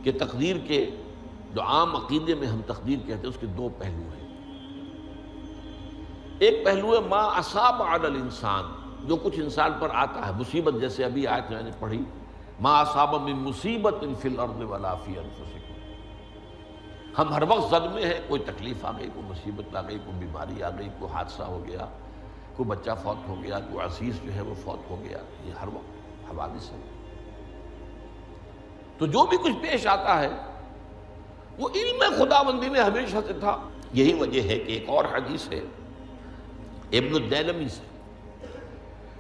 کہ تقدیر کے جو عام عقیدے میں ہم تقدیر کہتے ہیں اس کے دو پہلو ہیں۔ ایک پہلو ہے ما اصاب علی الانسان، جو کچھ انسان پر آتا ہے مصیبت، جیسے ابھی آیت میں نے پڑھی ما اصاب من مصیبت فی الارض ولا فی انفسکم۔ ہم ہر وقت زد میں ہیں، کوئی تکلیف آ گئی، کوئی مصیبت آ گئی، کوئی بیماری آ گئی، کوئی حادثہ ہو گیا، کوئی بچہ فوت ہو گیا، کوئی عزیز جو ہے وہ فوت ہو گیا، یہ ہر وقت حوادث ہے۔ تو جو بھی کچھ پیش آتا ہے وہ علم خداوندی میں ہمیشہ سے تھا۔ یہی وجہ ہے کہ ایک اور حدیث ہے ابن الدیلمی سے،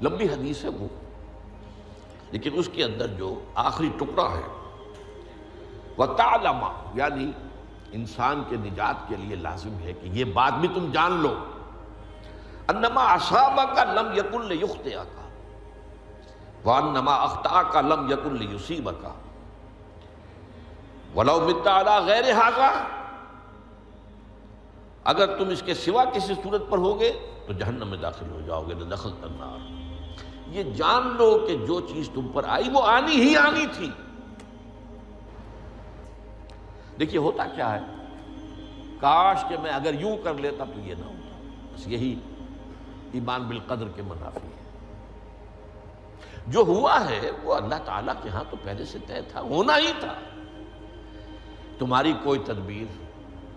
لمبی حدیث ہے وہ، لیکن اس کے اندر جو آخری ٹکڑا ہے وَتَعْلَمَ، یعنی انسان کے نجات کے لیے لازم ہے کہ یہ بات بھی تم جان لو انما اصابک لم یکن لیخطئک وانما اخطأک لم یکن لیصیبک وَلَوْ مِتَّ عَلَىٰ غَيْرِ هَذَا، اگر تم اس کے سوا کسی صورت پر ہوگے تو جہنم میں داخل ہو جاؤ گے، دخلت النار۔ یہ جان لو کہ جو چیز تم پر آئی وہ آنی ہی آنی تھی۔ دیکھیے ہوتا کیا ہے، کاش کہ میں اگر یوں کر لیتا تو یہ نہ ہوتا، بس یہی ایمان بالقدر کے منافی ہے۔ جو ہوا ہے وہ اللہ تعالیٰ کے ہاں تو پہلے سے طے تھا، ہونا ہی تھا۔ تمہاری کوئی تدبیر،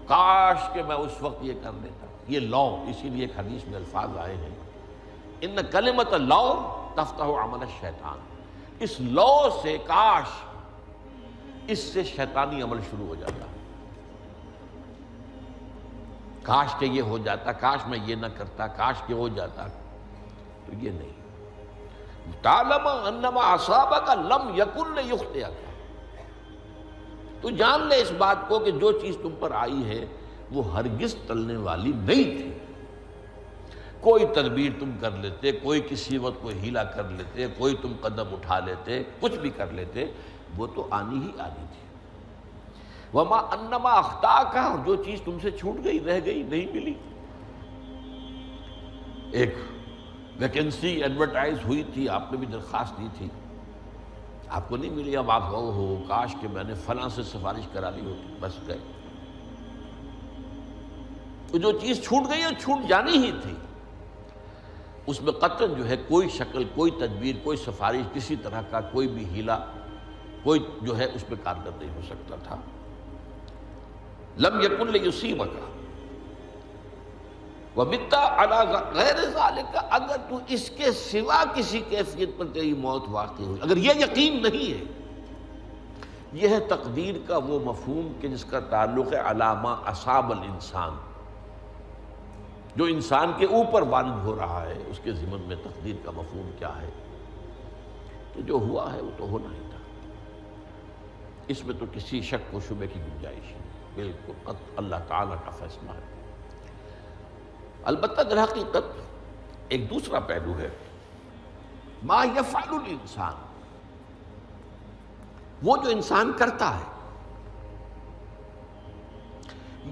کاش کہ میں اس وقت یہ کر لیتا، یہ لو، اسی لیے ایک حدیث میں الفاظ آئے ہیں ان کلمۃ لو تفتح عمل الشیطان، اس لو سے، کاش، اس سے شیطانی عمل شروع ہو جاتا، کاش کہ یہ ہو جاتا، کاش میں یہ نہ کرتا، کاش کہ ہو جاتا، تو یہ نہیں۔ تعلم انما اصابک لم یکن لیخطئک، تو جان لے اس بات کو کہ جو چیز تم پر آئی ہے وہ ہرگز ٹلنے والی نہیں تھی۔ کوئی تدبیر تم کر لیتے، کوئی کسی وقت کوئی ہیلا کر لیتے، کوئی تم قدم اٹھا لیتے، کچھ بھی کر لیتے، وہ تو آنی ہی آنی تھی۔ وما انما اخطاک، اور جو چیز تم سے چھوٹ گئی، رہ گئی، نہیں ملی۔ ایک ویکنسی ایڈورٹائز ہوئی تھی، آپ نے بھی درخواست دی تھی، آپ کو نہیں ملی، اب آپ ہو کاش کہ میں نے فلاں سے سفارش کرا لی ہوتی، بس گئے۔ تو جو چیز چھوٹ گئی وہ چھوٹ جانی ہی تھی، اس میں قطعاً جو ہے کوئی شکل، کوئی تدبیر، کوئی سفارش، کسی طرح کا کوئی بھی ہیلا، کوئی جو ہے اس میں کارگر نہیں ہو سکتا تھا۔ لم یکن لیصیبک وَمِتَّ عَلَىٰ غَيْرِ ذَلِكَ، اگر تو اس کے سوا کسی کیفیت پر تیری موت واقع ہوئی، اگر یہ یقین نہیں ہے، یہ ہے تقدیر کا وہ مفہوم کہ جس کا تعلق ہے عَلَىٰ مَا أَصَابَ الْإِنسان، جو انسان کے اوپر وارد ہو رہا ہے، اس کے ضمن میں تقدیر کا مفہوم کیا ہے، کہ جو ہوا ہے وہ تو ہونا ہی تھا، اس میں تو کسی شک و شبہ کی گنجائش نہیں، بالکل قطع اللہ تعالیٰ کا فیصلہ ہے۔ البتہ در حقیقت ایک دوسرا پہلو ہے، ما یفعل الانسان، وہ جو انسان کرتا ہے۔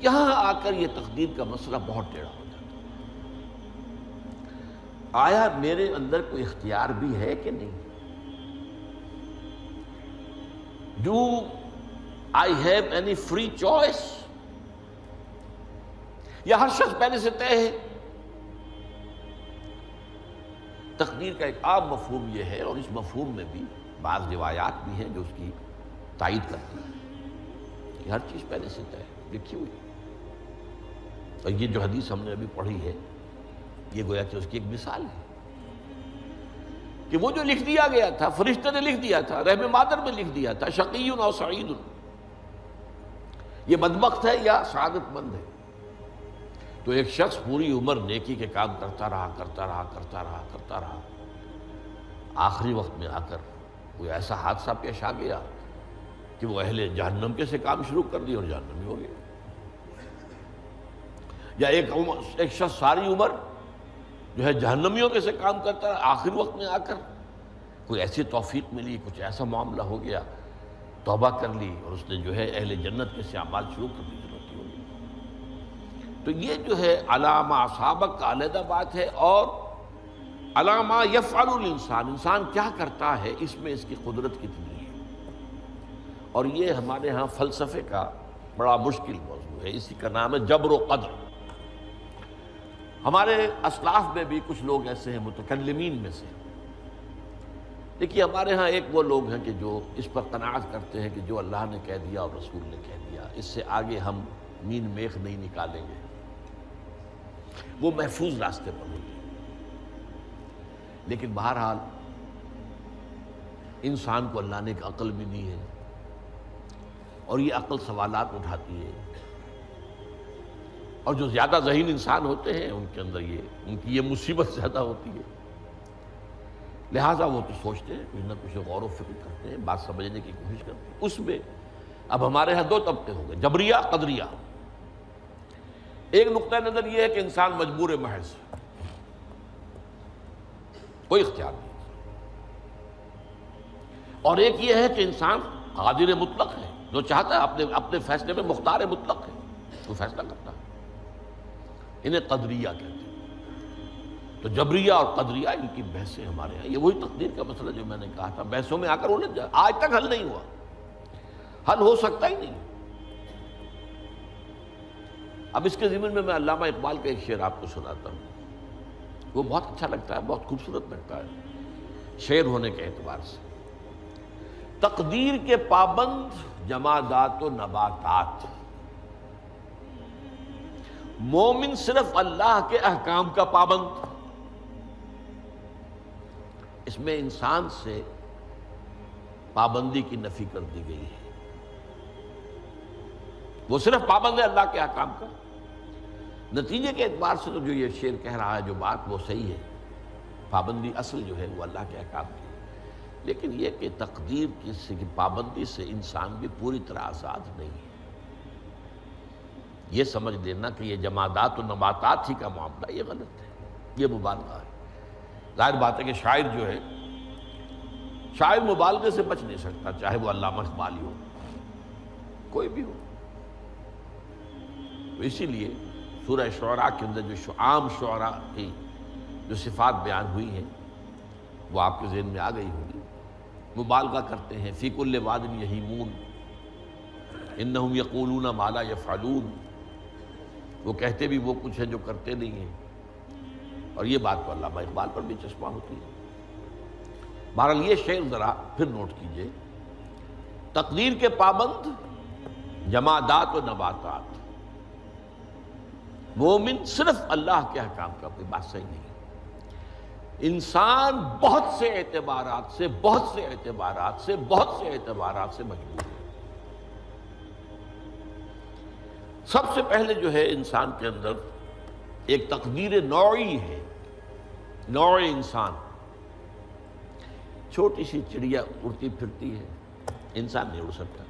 یہاں آ کر یہ تقدیر کا مسئلہ بہت ٹیڑھا ہو جاتا ہے۔ آیا میرے اندر کوئی اختیار بھی ہے کہ نہیں؟ Do I have any free choice؟ یا ہر شخص پہلے سے طے ہے؟ تقدیر کا ایک عام مفہوم یہ ہے، اور اس مفہوم میں بھی بعض روایات بھی ہیں جو اس کی تائید کرتی ہیں کہ ہر چیز پہلے سے طے ہے، لکھی ہوئی۔ اور یہ جو حدیث ہم نے ابھی پڑھی ہے، یہ گویا کہ اس کی ایک مثال ہے کہ وہ جو لکھ دیا گیا تھا، فرشتے نے لکھ دیا تھا، رحم مادر میں لکھ دیا تھا، شقی او سعید، یہ بدبخت ہے یا سعادت مند ہے۔ تو ایک شخص پوری عمر نیکی کے کام کرتا رہا، آخری وقت میں آ کر کوئی ایسا حادثہ پیش آ گیا کہ وہ اہل جہنم کے سے کام شروع کر دیا اور جہنمی ہو گیا۔ یا ایک شخص ساری عمر جو ہے جہنمیوں کے سے کام کرتا رہا، آخری وقت میں آ کر کوئی ایسی توفیق ملی، کچھ ایسا معاملہ ہو گیا، توبہ کر لی اور اس نے جو ہے اہل جنت کے سے اعمال شروع کر دی، جنتی ہو گئی۔ تو یہ جو ہے عَلَىٰ مَا أَصَابَک کا علیحدہ بات ہے، اور عَلَىٰ مَا يَفْعَلُ الْإِنسان، انسان کیا کرتا ہے، اس میں اس کی قدرت کتنی ہے۔ اور یہ ہمارے ہاں فلسفے کا بڑا مشکل موضوع ہے، اسی کا نام ہے جبر و قدر۔ ہمارے اسلاف میں بھی کچھ لوگ ایسے ہیں متکلمین میں سے، دیکھیے ہمارے ہاں ایک وہ لوگ ہیں کہ جو اس پر قناعت کرتے ہیں کہ جو اللہ نے کہہ دیا اور رسول نے کہہ دیا، اس سے آگے ہم مین میخ نہیں نکالیں گے، وہ محفوظ راستے پر ہوتے ہیں۔ لیکن بہرحال انسان کو اللہ نے ایک عقل بھی دی ہے، اور یہ عقل سوالات اٹھاتی ہے، اور جو زیادہ ذہین انسان ہوتے ہیں ان کے اندر ان کی یہ مصیبت زیادہ ہوتی ہے، لہٰذا وہ تو سوچتے ہیں، کچھ نہ کچھ غور و فکر کرتے ہیں، بات سمجھنے کی کوشش کرتے ہیں۔ اس میں اب ہمارے ہاں دو طبقے ہو گئے، جبریہ قدریہ۔ ایک نقطہ نظر یہ ہے کہ انسان مجبور محض، کوئی اختیار نہیں، اور ایک یہ ہے کہ انسان قادر مطلق ہے، جو چاہتا ہے اپنے فیصلے میں مختار مطلق ہے، وہ فیصلہ کرتا ہے۔ انہیں قدریہ کہتے ہیں۔ تو جبریہ اور قدریہ ان کی بحثیں ہمارے یہاں، یہ وہی تقدیر کا مسئلہ جو میں نے کہا تھا، بحثوں میں آ کر الجھ جائے، آج تک حل نہیں ہوا، حل ہو سکتا ہی نہیں۔ اب اس کے ضمن میں علامہ اقبال کا ایک شعر آپ کو سناتا ہوں، وہ بہت اچھا لگتا ہے، بہت خوبصورت لگتا ہے شعر ہونے کے اعتبار سے۔ تقدیر کے پابند جمادات و نباتات، مومن صرف اللہ کے احکام کا پابند۔ اس میں انسان سے پابندی کی نفی کر دی گئی ہے، وہ صرف پابند ہے اللہ کے احکام کا۔ نتیجے کے اعتبار سے تو جو یہ شعر کہہ رہا ہے، جو بات وہ صحیح ہے، پابندی اصل جو ہے وہ اللہ کے احکام کی، لیکن یہ کہ تقدیر کی پابندی سے انسان بھی پوری طرح آزاد نہیں ہے۔ یہ سمجھ لینا کہ یہ جمادات و نباتات ہی کا معاملہ، یہ غلط ہے، یہ مبالغہ ہے۔ ظاہر بات ہے کہ شاعر جو ہے، شاعر مبالغے سے بچ نہیں سکتا، چاہے وہ علامہ اقبال ہی ہو، کوئی بھی ہو۔ اسی لیے سورہ شعراء کے اندر جو عام شعراء کی جو صفات بیان ہوئی ہیں وہ آپ کے ذہن میں آ گئی ہوگی۔ مبالغہ کرتے ہیں، فی کل واد یہیمون انہم یقولون ما لا یفعلون، وہ کہتے بھی وہ کچھ ہے جو کرتے نہیں ہیں، اور یہ بات تو علامہ اقبال پر بھی چشمہ ہوتی ہے۔ بہرحال یہ شعر ذرا پھر نوٹ کیجئے، تقدیر کے پابند جمادات و نباتات، مومن صرف اللہ کے احکام کا، کوئی بات صحیح نہیں ہے۔ انسان بہت سے اعتبارات سے مجبور ہے۔ سب سے پہلے جو ہے انسان کے اندر ایک تقدیر نوعی ہے، نوع انسان۔ چھوٹی سی چڑیا اڑتی پھرتی ہے، انسان نہیں اڑ سکتا۔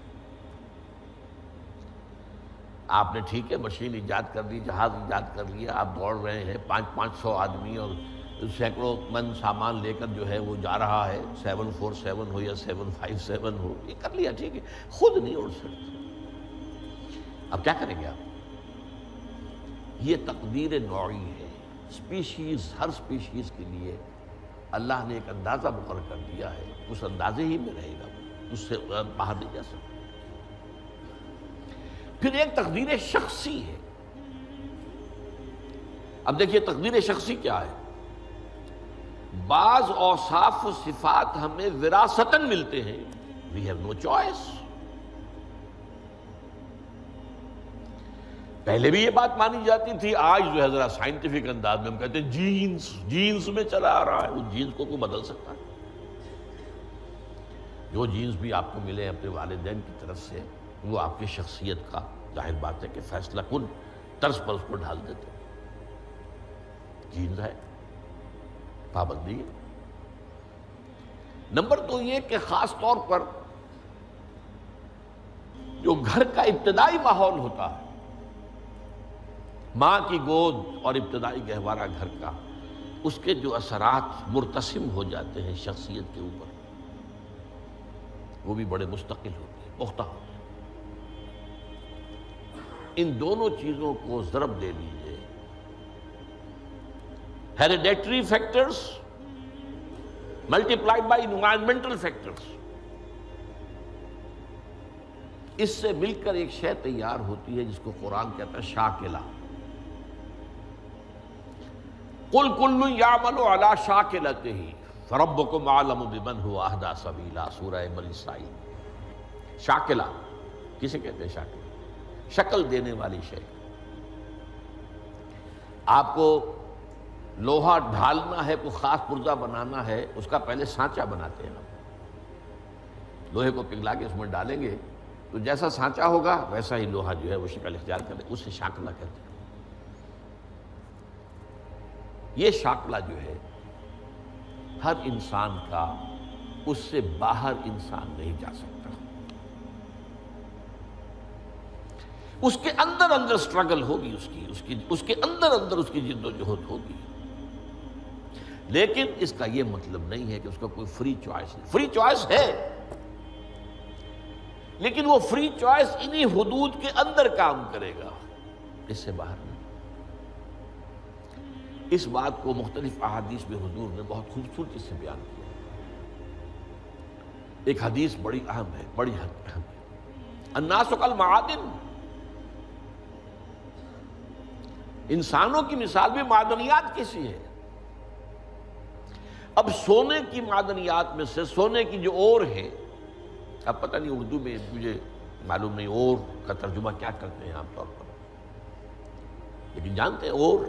آپ نے ٹھیک ہے مشین ایجاد کر دی، جہاز ایجاد کر لیا، آپ دوڑ رہے ہیں، 500 آدمی اور سینکڑوں من سامان لے کر جو ہے وہ جا رہا ہے، 747 ہو یا 757 ہو، یہ کر لیا ٹھیک ہے، خود نہیں اڑ سکتا۔ اب کیا کریں گے آپ؟ یہ تقدیر نوعی ہے، سپیشیز، ہر سپیشیز کے لیے اللہ نے ایک اندازہ مقرر کر دیا ہے، اس اندازے ہی میں رہے گا، اس سے باہر نہیں جا سکتا۔ پھر ایک تقدیر شخصی ہے۔ اب دیکھیے تقدیر شخصی کیا ہے؟ بعض اوصاف و صفات ہمیں وراثتاً ملتے ہیں، we have no choice۔ پہلے بھی یہ بات مانی جاتی تھی، آج جو ہے ذرا سائنٹیفک انداز میں ہم کہتے ہیں جینز میں چلا آ رہا ہے، وہ جینز کو کوئی بدل سکتا ہے؟ جو جینز بھی آپ کو ملے اپنے والدین کی طرف سے، وہ آپ کی شخصیت کا ظاہر بات ہے کہ فیصلہ کن طرز پر اس کو ڈھال دیتے ہیں۔ جینز ہے، پابندی ہے۔ نمبر دو یہ کہ خاص طور پر جو گھر کا ابتدائی ماحول ہوتا ہے، ماں کی گود اور ابتدائی گہوارہ گھر کا، اس کے جو اثرات مرتسم ہو جاتے ہیں شخصیت کے اوپر، وہ بھی بڑے مستقل ہوتے ہیں، پختہ ہوتے ہیں۔ ان دونوں چیزوں کو ضرب دے لیجئے، hereditary factors multiplied by environmental factors, اس سے مل کر ایک شے تیار ہوتی ہے جس کو قرآن کہتا ہے شاکلہ۔ قُلْ كُلٌّ يَعْمَلُ عَلَىٰ شَاكِلَتِهِ فَرَبُّكُمْ أَعْلَمُ بِمَنْ هُوَ أَهْدَىٰ سَبِيلًا، سورہ بنی اسرائیل۔ شاکلہ کسے کہتے ہیں؟ شاکلہ شکل دینے والی شے۔ آپ کو لوہا ڈھالنا ہے، کوئی خاص پرزہ بنانا ہے، اس کا پہلے سانچہ بناتے ہیں آپ۔ لوہے کو پگھلا کے اس میں ڈالیں گے تو جیسا سانچہ ہوگا ویسا ہی لوہا جو ہے وہ شکل اختیار کرے، اسے شاکلہ کہتے ہیں۔ یہ شاکلہ جو ہے ہر انسان کا، اس سے باہر انسان نہیں جا سکتا۔ اس کے اندر اندر سٹرگل ہوگی، اس کے اندر اندر اس کی جد و جہد ہوگی، لیکن اس کا یہ مطلب نہیں ہے کہ اس کا کوئی فری چوائس ہے۔ فری چوائس ہے، لیکن وہ فری چوائس انہی حدود کے اندر کام کرے گا، اس سے باہر نہیں۔ اس بات کو مختلف احادیث میں حضور نے بہت خوبصورتی سے بیان کیا۔ ایک حدیث بڑی اہم ہے، بڑی اہم ہے۔ الناس کالمعادن، انسانوں کی مثال بھی معدنیات کی سی ہے۔ اب سونے کی معدنیات میں سے سونے کی جو اور ہے، اب پتہ نہیں اردو میں مجھے معلوم نہیں اور کا ترجمہ کیا کرتے ہیں عام طور پر، لیکن جانتے ہیں اور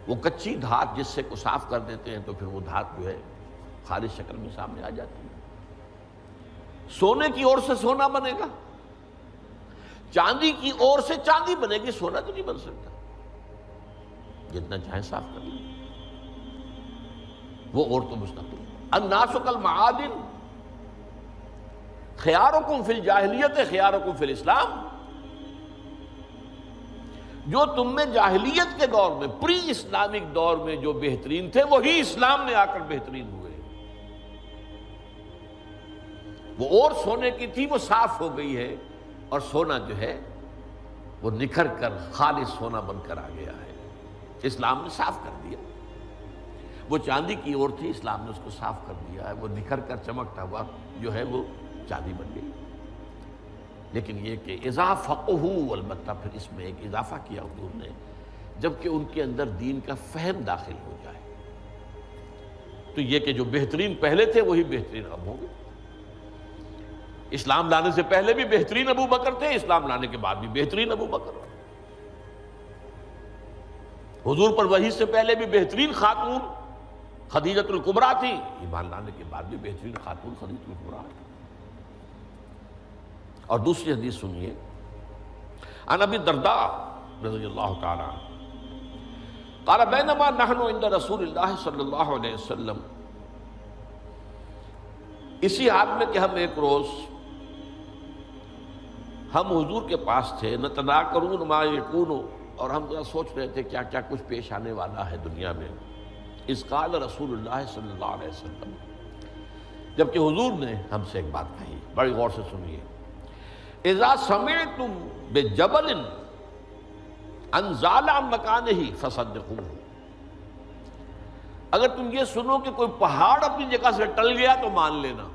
وہ کچی دھات جس سے کو صاف کر دیتے ہیں تو پھر وہ دھات جو ہے خالص شکل میں سامنے آ جاتی ہے۔ سونے کی اور سے سونا بنے گا، چاندی کی اور سے چاندی بنے گی، سونا تو نہیں بن سکتا، جتنا چاہے صاف کر لیں، وہ اور تو مستقل۔ الناس کالمعادن خیارکم فی الجاہلیت خیارکم فی الاسلام، جو تم میں جاہلیت کے دور میں، پری اسلامک دور میں جو بہترین تھے وہی اسلام میں آ کر بہترین ہوئے۔ وہ اور سونے کی تھی وہ صاف ہو گئی ہے، اور سونا جو ہے وہ نکھر کر خالص سونا بن کر آ گیا ہے، اسلام نے صاف کر دیا۔ وہ چاندی کی اور تھی، اسلام نے اس کو صاف کر دیا ہے، وہ نکھر کر چمکتا ہوا جو ہے وہ چاندی بن گئی۔ لیکن یہ کہ اذا فقہوا، البتہ پھر اس میں ایک اضافہ کیا حضور نے، جبکہ ان کے اندر دین کا فہم داخل ہو جائے تو یہ کہ جو بہترین پہلے تھے وہی بہترین اب ہوں گے۔ اسلام لانے سے پہلے بھی بہترین ابو بکر تھے، اسلام لانے کے بعد بھی بہترین ابو بکر۔ حضور پر وحی سے پہلے بھی بہترین خاتون خدیجۃ الکبریٰ تھی، ایمان لانے کے بعد بھی بہترین خاتون خدیجۃ الکبریٰ تھی۔ اور دوسری حدیث سنیے، عن ابی الدرداء رضی اللہ تعالی عنہ قال بینما نحن عند رسول اللہ صلی اللہ علیہ وسلم، اسی حال میں کہ ہم ایک روز ہم حضور کے پاس تھے، نتذاکرون ما یکون، اور ہم ذرا سوچ رہے تھے کیا کیا کچھ پیش آنے والا ہے دنیا میں۔ اذ قال رسول اللہ صلی اللہ علیہ وسلم، جبکہ حضور نے ہم سے ایک بات کہی، بڑی غور سے سنیے، اذا سمعتم بجبل ان زال عن مکانہ فصدقوہ، اگر تم یہ سنو کہ کوئی پہاڑ اپنی جگہ سے ٹل گیا تو مان لینا۔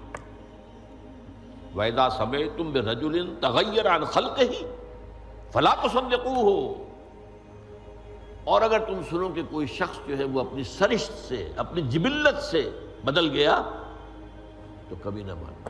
وَإِذَا سَمِعْتُمْ بِرَجُلٍ تَغَيَّرَ عَنْ خَلْقِهِ فَلَا تُصَدِّقُوهُ، اور اگر تم سنو کہ کوئی شخص جو ہے وہ اپنی سرشت سے، اپنی جبلت سے بدل گیا تو کبھی نہ ماننا۔